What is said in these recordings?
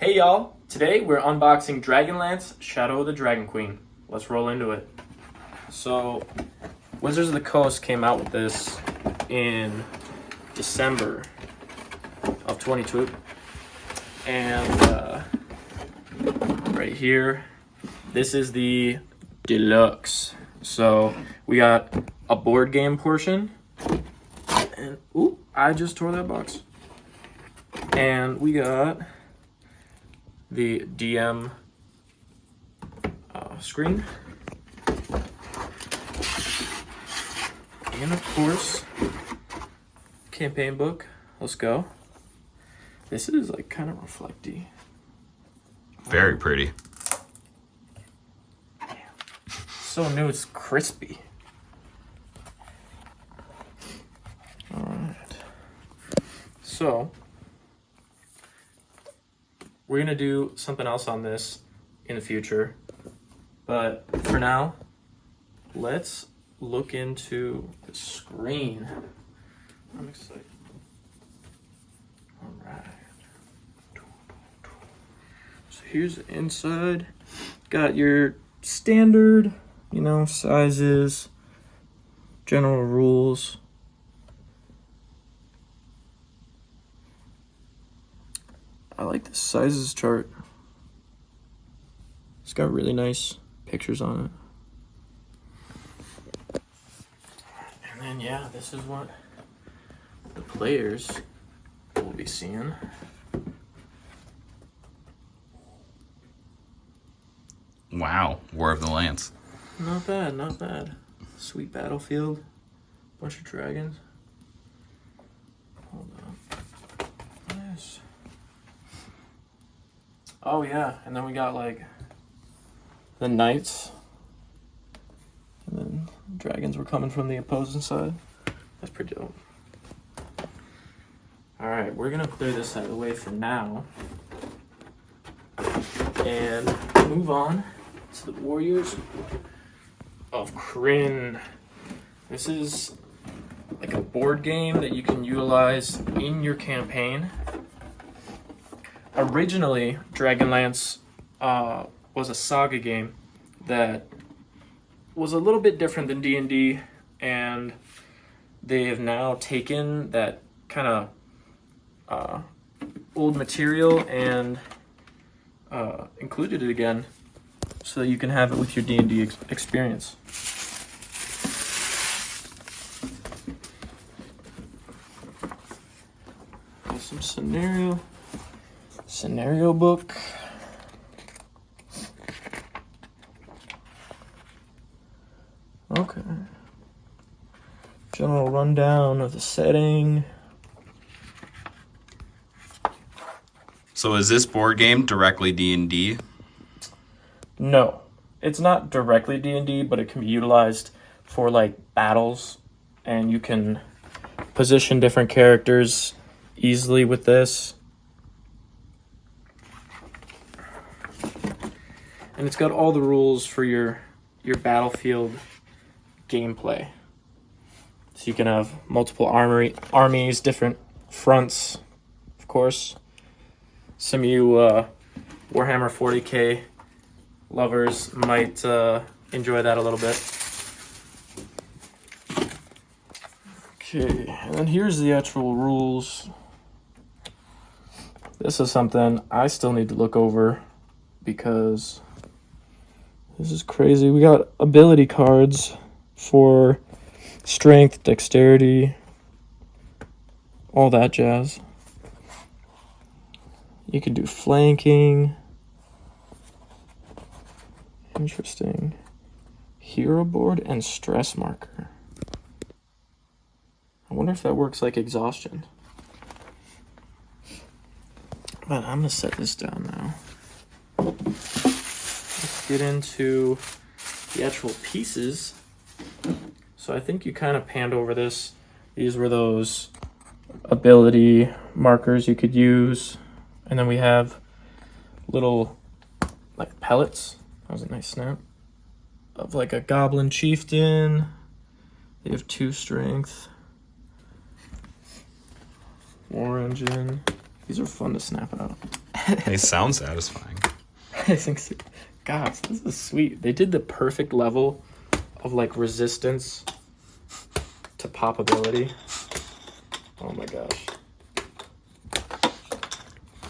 Hey y'all, today we're unboxing Dragonlance, Shadow of the Dragon Queen. Let's roll into it. So, Wizards of the Coast came out with this in December of 22. And right here, this is the Deluxe. So, we got a board game portion. And, ooh, I just tore that box. And we got the DM screen, and of course, campaign book. Let's go. This is like kind of reflecty. Very pretty. So new, it's crispy. All right. So we're gonna do something else on this in the future, but for now, let's look into the screen. I'm excited. All right. So here's the inside. Got your standard, sizes, general rules. I like the sizes chart. It's got really nice pictures on it. And then, yeah, this is what the players will be seeing. Wow, War of the Lance. Not bad, not bad. Sweet battlefield. Bunch of dragons. Hold on. Nice. Oh yeah, and then we got like the knights, and then dragons were coming from the opposing side. That's pretty dope. All right, we're gonna clear this out of the way for now and move on to the Warriors of Krynn. This is like a board game that you can utilize in your campaign. Originally, Dragonlance was a saga game that was a little bit different than D&D, and they have now taken that kind of old material and included it again so that you can have it with your D&D experience. Got some scenario book. Okay. General rundown of the setting. So is this board game directly D&D? No, it's not directly D&D, but it can be utilized for like battles, and you can position different characters easily with this. And it's got all the rules for your battlefield gameplay. So you can have multiple armies, different fronts, of course. Some of you Warhammer 40k lovers might enjoy that a little bit. Okay, and then here's the actual rules. This is something I still need to look over because this is crazy. We got ability cards for strength, dexterity, all that jazz. You can do flanking. Interesting. Hero board and stress marker. I wonder if that works like exhaustion. But I'm gonna set this down now. Let's get into the actual pieces. So I think you kind of panned over this. These were those ability markers you could use. And then we have little like pellets. That was a nice snap. Of like a goblin chieftain. They have 2 strength. War engine. These are fun to snap out. They sound satisfying. I think so. Gosh, this is sweet. They did the perfect level of like resistance to poppability. Oh my gosh.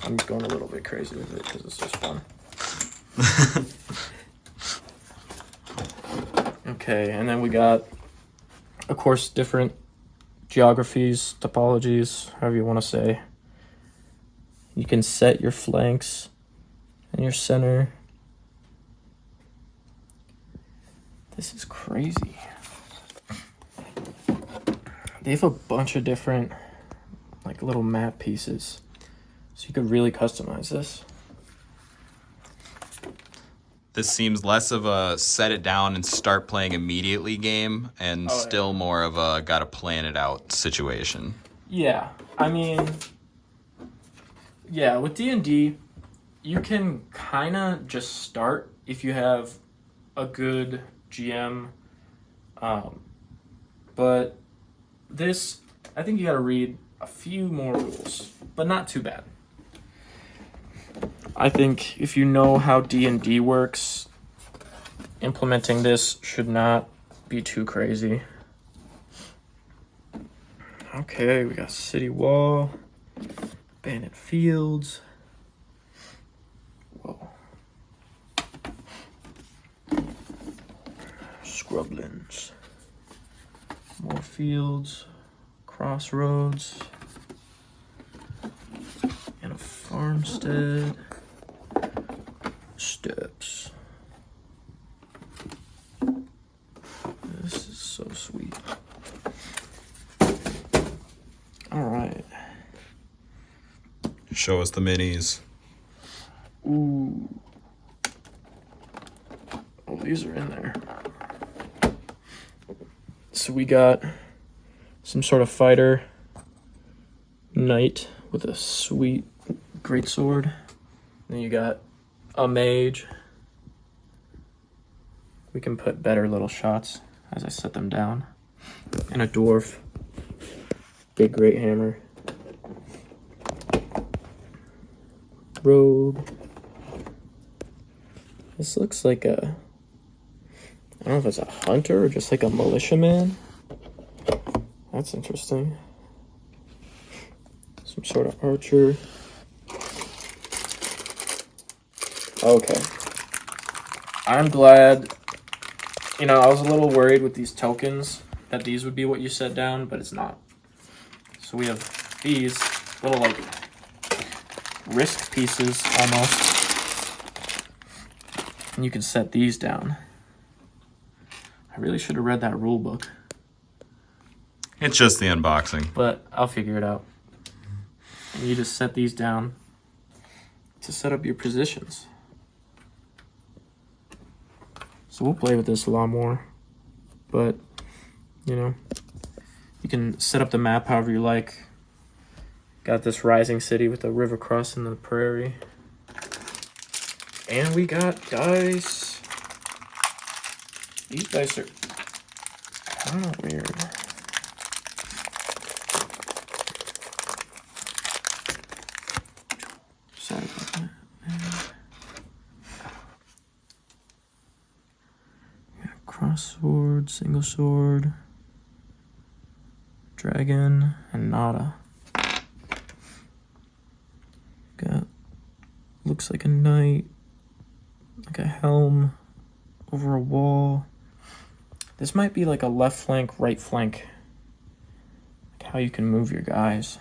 I'm going a little bit crazy with it because it's just fun. Okay, and then we got, of course, different geographies, topologies, however you want to say. You can set your flanks and your center. This is crazy. They have a bunch of different like little map pieces. So you could really customize this. This seems less of a set it down and start playing immediately game and still more of a gotta plan it out situation. Yeah, I mean, yeah, with D&D, you can kind of just start if you have a good GM. But this, I think you gotta read a few more rules, but not too bad. I think if you know how D&D works, implementing this should not be too crazy. Okay, we got city wall, abandoned fields. Whoa. Scrublands. More fields, crossroads, and a farmstead. Steps. This is so sweet. All right. Show us the minis. Ooh. Oh, these are in there. So we got some sort of fighter knight with a sweet greatsword. Then you got a mage. We can put better little shots as I set them down. And a dwarf. Big great hammer. Rogue. This looks like a, I don't know if it's a hunter or just like a militiaman. That's interesting. Some sort of archer. Okay. I'm glad, I was a little worried with these tokens that these would be what you set down, but it's not. So we have these little like risk pieces almost. And you can set these down. I really should have read that rule book. It's just the unboxing. But I'll figure it out. And you just set these down to set up your positions. So we'll play with this a lot more. But, you can set up the map however you like. Got this rising city with a river crossing the prairie. And we got dice. These dice are kind of weird. Sorry about that. Yeah, cross sword, single sword, dragon, and nada. Got, looks like a knight, like a helm over a wall. This might be like a left flank, right flank. Like how you can move your guys.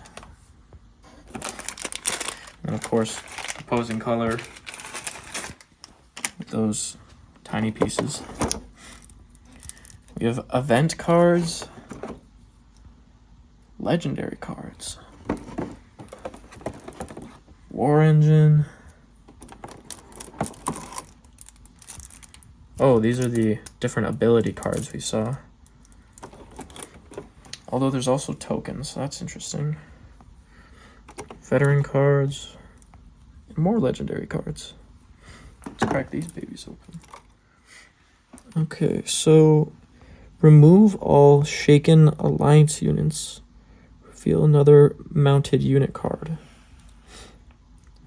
And of course, opposing color with those tiny pieces. We have event cards, legendary cards, war engine. Oh, these are the different ability cards we saw. Although there's also tokens, so that's interesting. Veteran cards, and more legendary cards. Let's crack these babies open. Okay, so remove all shaken alliance units. Reveal another mounted unit card.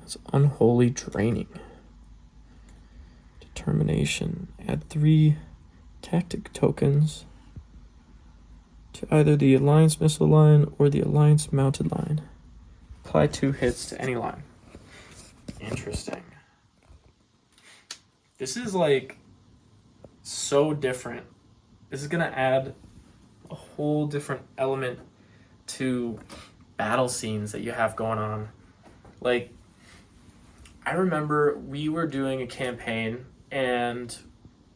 It's unholy draining. Determination. Add 3 tactic tokens to either the Alliance missile line or the Alliance mounted line. Apply 2 hits to any line. Interesting. This is like so different. This is gonna add a whole different element to battle scenes that you have going on. Like, I remember we were doing a campaign and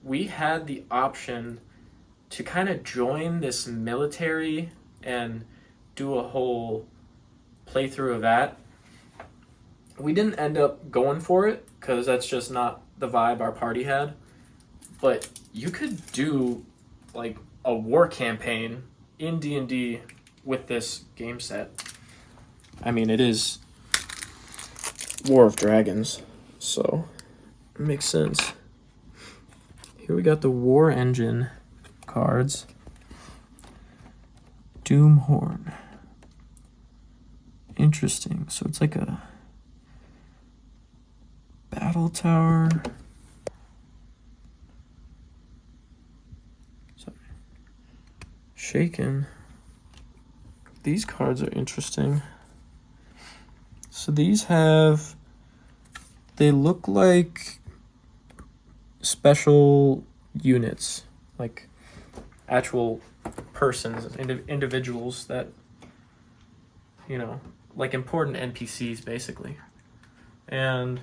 we had the option to kind of join this military and do a whole playthrough of that. We didn't end up going for it because that's just not the vibe our party had. But you could do like a war campaign in D&D with this game set. I mean, it is War of Dragons, so it makes sense. Here we got the War Engine cards. Doomhorn. Interesting. So it's like a battle tower. Sorry. Shaken. These cards are interesting. So these have, they look like special units, like actual persons, individuals that, you know, like important NPCs basically. And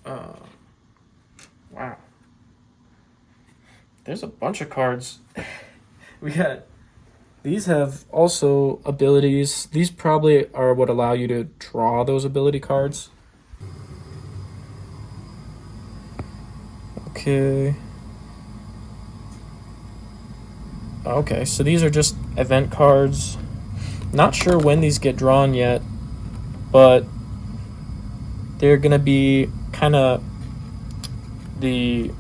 wow, there's a bunch of cards. We got, these have also abilities. These probably are what allow you to draw those ability cards. Okay. Okay, so these are just event cards. Not sure when these get drawn yet, but they're gonna be kind of the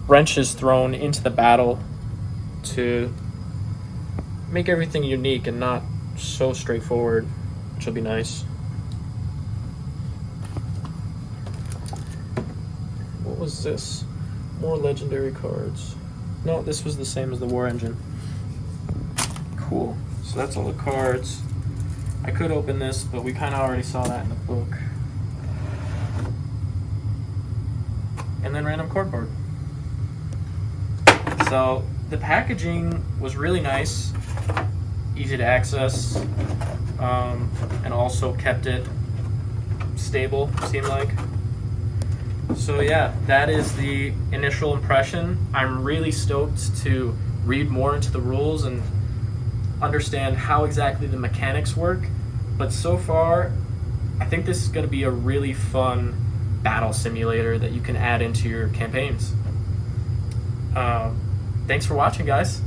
wrenches thrown into the battle to make everything unique and not so straightforward, which will be nice. What was this? More legendary cards. No, this was the same as the War Engine. Cool. So that's all the cards. I could open this, but we kind of already saw that in the book. And then random cardboard. So the packaging was really nice, easy to access, and also kept it stable, seemed like. So yeah, that is the initial impression. I'm really stoked to read more into the rules and understand how exactly the mechanics work. But so far, I think this is going to be a really fun battle simulator that you can add into your campaigns. Thanks for watching, guys.